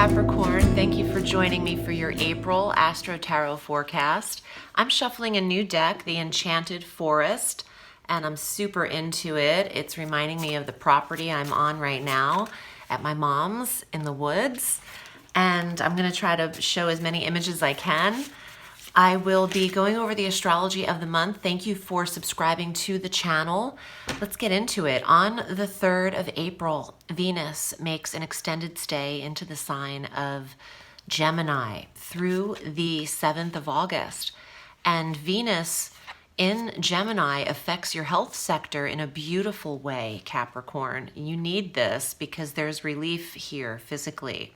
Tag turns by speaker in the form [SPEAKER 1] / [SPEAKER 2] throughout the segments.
[SPEAKER 1] Capricorn. Thank you for joining me for your April Astro Tarot Forecast. I'm shuffling a new deck, the Enchanted Forest, and I'm super into it. It's reminding me of the property I'm on right now at my mom's in the woods, and I'm going to try to show as many images as I can. I will be going over the astrology of the month. Thank you for subscribing to the channel. Let's get into it. On the 3rd of April, Venus makes an extended stay into the sign of Gemini through the 7th of August. And Venus in Gemini affects your health sector in a beautiful way, Capricorn. You need this because there's relief here physically.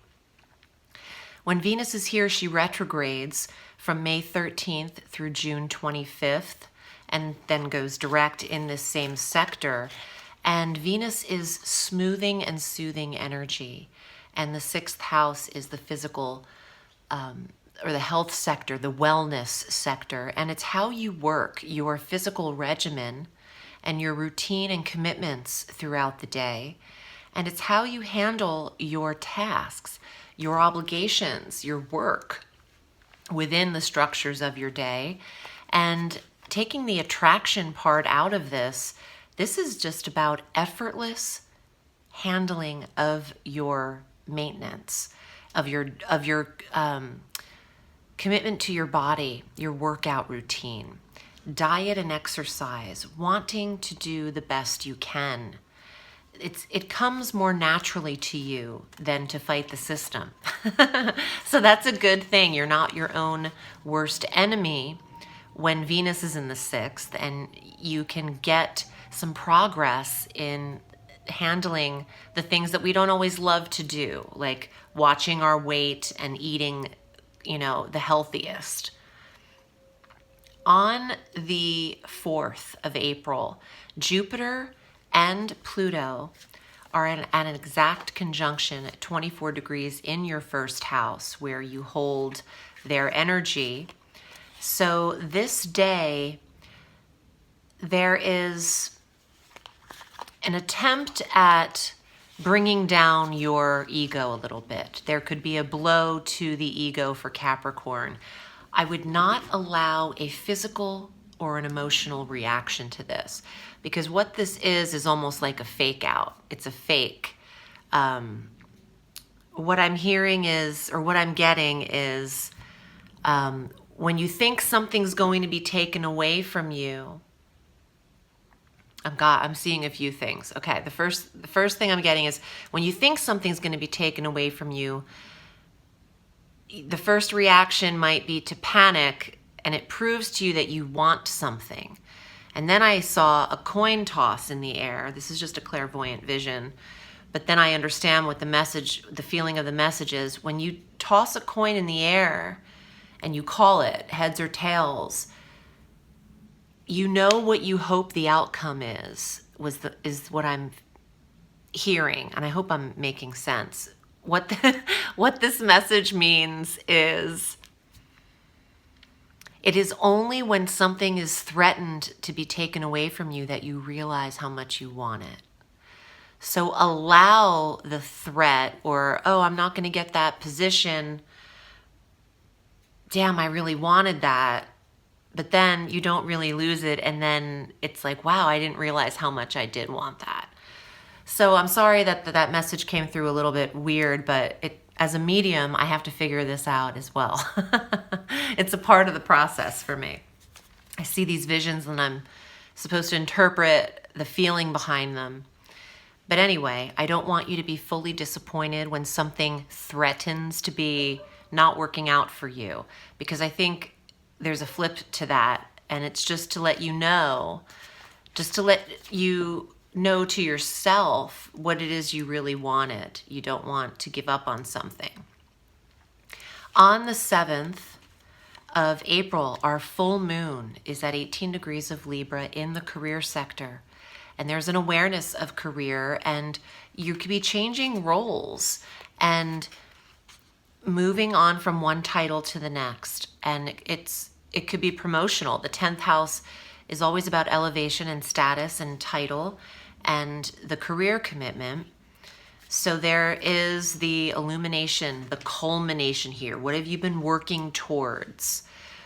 [SPEAKER 1] When Venus is here, she retrogrades from May 13th through June 25th, and then goes direct in this same sector. And Venus is smoothing and soothing energy. And the 6th house is the physical, or the health sector, the wellness sector. And it's how you work your physical regimen and your routine and commitments throughout the day. And it's how you handle your tasks, your obligations, your work within the structures of your day. And taking the attraction part out of this, this is just about effortless handling of your maintenance, of your commitment to your body, your workout routine, diet and exercise, wanting to do the best you can. It comes more naturally to you than to fight the system. So that's a good thing. You're not your own worst enemy when Venus is in the 6th, and you can get some progress in handling the things that we don't always love to do, like watching our weight and eating, the healthiest. On the 4th of April, Jupiter and Pluto are at an exact conjunction at 24 degrees in your 1st house, where you hold their energy. So this day, there is an attempt at bringing down your ego a little bit. There could be a blow to the ego for Capricorn. I would not allow a physical or an emotional reaction to this, because what this is almost like a fake out. It's a fake. What I'm hearing is, or what I'm getting is, when you think something's going to be taken away from you, I'm seeing a few things. Okay, the first thing I'm getting is, when you think something's going to be taken away from you, the first reaction might be to panic, and it proves to you that you want something. And then I saw a coin toss in the air. This is just a clairvoyant vision. But then I understand what the feeling of the message is. When you toss a coin in the air and you call it heads or tails, you know what you hope the outcome is what I'm hearing. And I hope I'm making sense. What this message means is, it is only when something is threatened to be taken away from you that you realize how much you want it. So allow the threat, or, oh, I'm not going to get that position. Damn, I really wanted that. But then you don't really lose it. And then it's like, wow, I didn't realize how much I did want that. So I'm sorry that message came through a little bit weird, but as a medium, I have to figure this out as well. It's a part of the process for me. I see these visions and I'm supposed to interpret the feeling behind them. But anyway, I don't want you to be fully disappointed when something threatens to be not working out for you, because I think there's a flip to that, and it's just to let you know, to yourself what it is you really wanted. You don't want to give up on something. On the 7th of April, our full moon is at 18 degrees of Libra in the career sector. And there's an awareness of career, and you could be changing roles and moving on from one title to the next. And it could be promotional. The 10th house is always about elevation and status and title and the career commitment. So there is the illumination, the culmination here. What have you been working towards?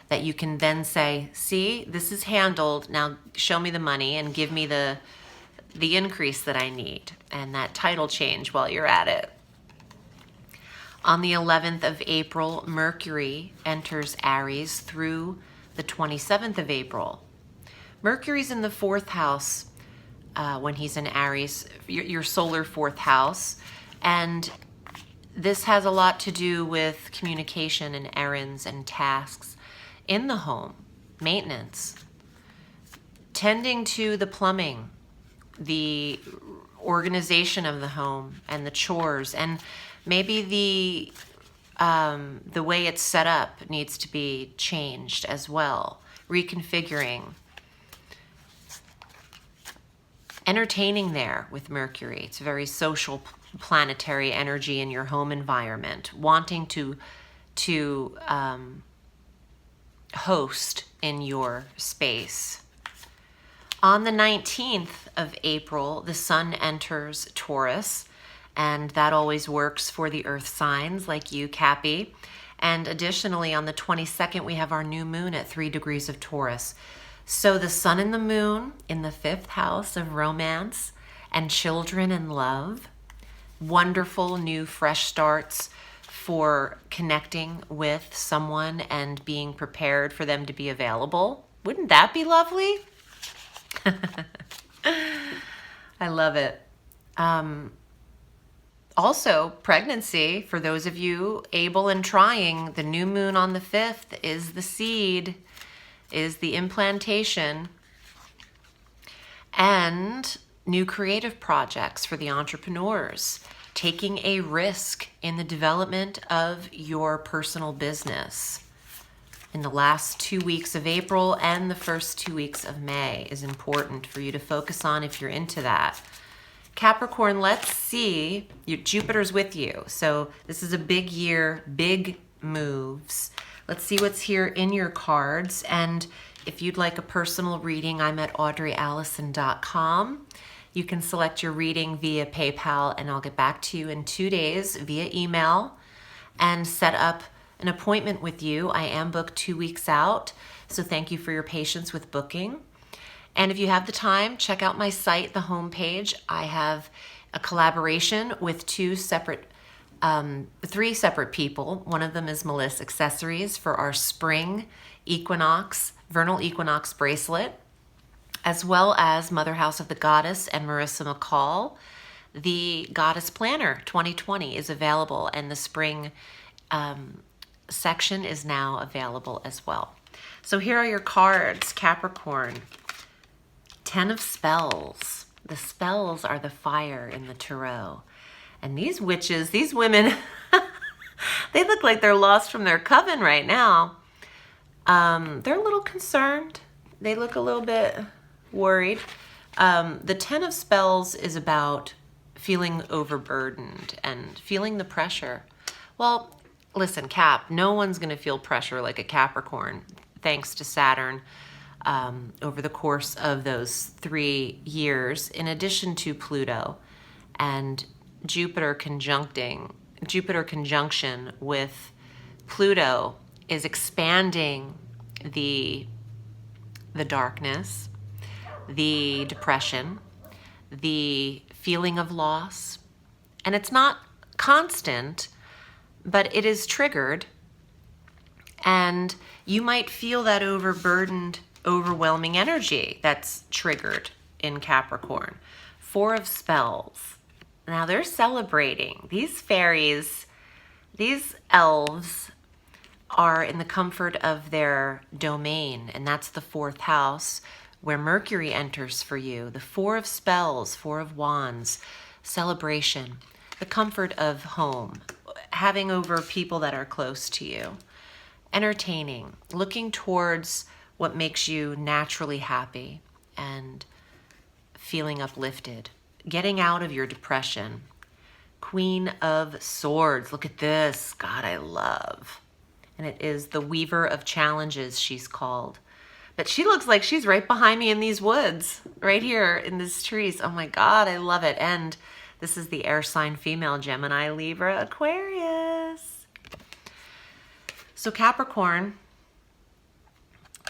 [SPEAKER 1] That you can then say, see, this is handled. Now show me the money and give me the increase that I need, and that title change while you're at it. On the 11th of April, Mercury enters Aries through the 27th of April. Mercury's in the 4th house when he's in Aries, your solar 4th house. And this has a lot to do with communication and errands and tasks in the home, maintenance, tending to the plumbing, the organization of the home and the chores, and maybe the way it's set up needs to be changed as well, reconfiguring. Entertaining there with Mercury. It's a very social planetary energy in your home environment, wanting to host in your space. On the 19th of April, the sun enters Taurus, and that always works for the earth signs like you, Cappy. And additionally, on the 22nd, we have our new moon at 3 degrees of Taurus. So the sun and the moon in the 5th house of romance and children and love. Wonderful new fresh starts for connecting with someone and being prepared for them to be available. Wouldn't that be lovely? I love it. Also, pregnancy, for those of you able and trying, the new moon on the 5th is the seed, is the implantation, and new creative projects for the entrepreneurs, taking a risk in the development of your personal business. In the last 2 weeks of April and the first 2 weeks of May is important for you to focus on if you're into that. Capricorn, let's see, Jupiter's with you. So this is a big year, big moves. Let's see what's here in your cards. And if you'd like a personal reading, I'm at audreyalison.com. You can select your reading via PayPal, and I'll get back to you in 2 days via email and set up an appointment with you. I am booked 2 weeks out, so thank you for your patience with booking. And if you have the time, check out my site, the homepage. I have a collaboration with three separate people. One of them is Melissa Accessories for our spring equinox, vernal equinox bracelet, as well as Mother House of the Goddess and Marissa McCall. The Goddess Planner 2020 is available, and the spring section is now available as well. So here are your cards, Capricorn. 10 of Spells. The spells are the fire in the tarot. And these witches, these women, they look like they're lost from their coven right now. They're a little concerned. They look a little bit worried. The 10 of Spells is about feeling overburdened and feeling the pressure. Well, listen, Cap, no one's going to feel pressure like a Capricorn, thanks to Saturn. Over the course of those 3 years, in addition to Pluto and Jupiter conjunction with Pluto is expanding the darkness, the depression, the feeling of loss. And it's not constant, but it is triggered. And you might feel that overburdened, overwhelming energy that's triggered in Capricorn. 4 of Spells. Now they're celebrating. These fairies, these elves are in the comfort of their domain, and that's the 4th house where Mercury enters for you. The 4 of Spells, 4 of Wands, celebration, the comfort of home, having over people that are close to you, entertaining, looking towards what makes you naturally happy and feeling uplifted, getting out of your depression. Queen of Swords, look at this. God, I love. And it is the Weaver of Challenges, she's called. But she looks like she's right behind me in these woods, right here in these trees. Oh my God, I love it. And This is the air sign female, Gemini, Libra, Aquarius. So Capricorn,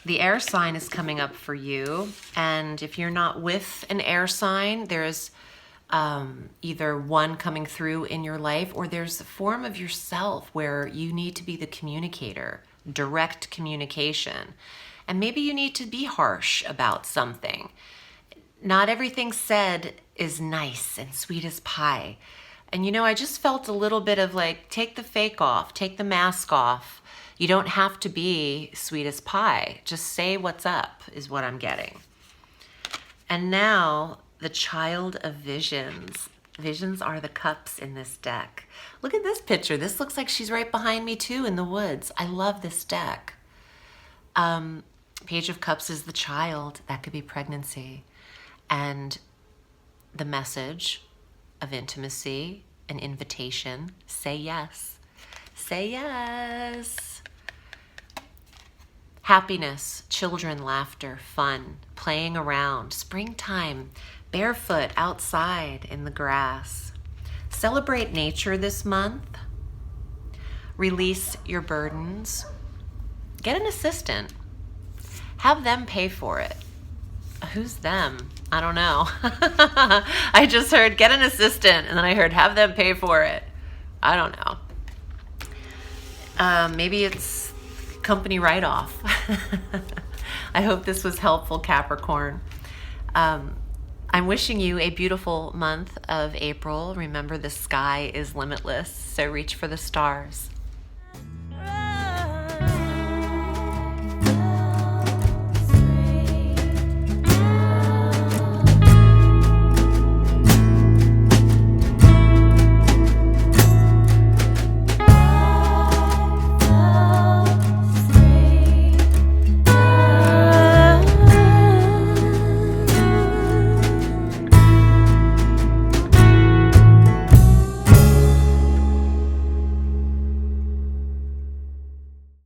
[SPEAKER 1] the air sign is coming up for you. And if you're not with an air sign, there's either one coming through in your life, or there's a form of yourself where you need to be the communicator, direct communication. And maybe you need to be harsh about something. Not everything said is nice and sweet as pie. And you know, I just felt a little bit of like, take the fake off, take the mask off. You don't have to be sweet as pie. Just say what's up is what I'm getting. And now the child of visions. Visions are the cups in this deck. Look at this picture. This looks like she's right behind me too in the woods. I love this deck. Page of Cups is the child. That could be pregnancy. And the message of intimacy, an invitation. Say yes. Say yes. Happiness, children, laughter, fun, playing around, springtime, barefoot outside in the grass. Celebrate nature this month. Release your burdens. Get an assistant. Have them pay for it. Who's them? I don't know. I just heard get an assistant, and then I heard have them pay for it. I don't know. Maybe it's company write-off. I hope this was helpful, Capricorn. I'm wishing you a beautiful month of April. Remember, the sky is limitless, so reach for the stars.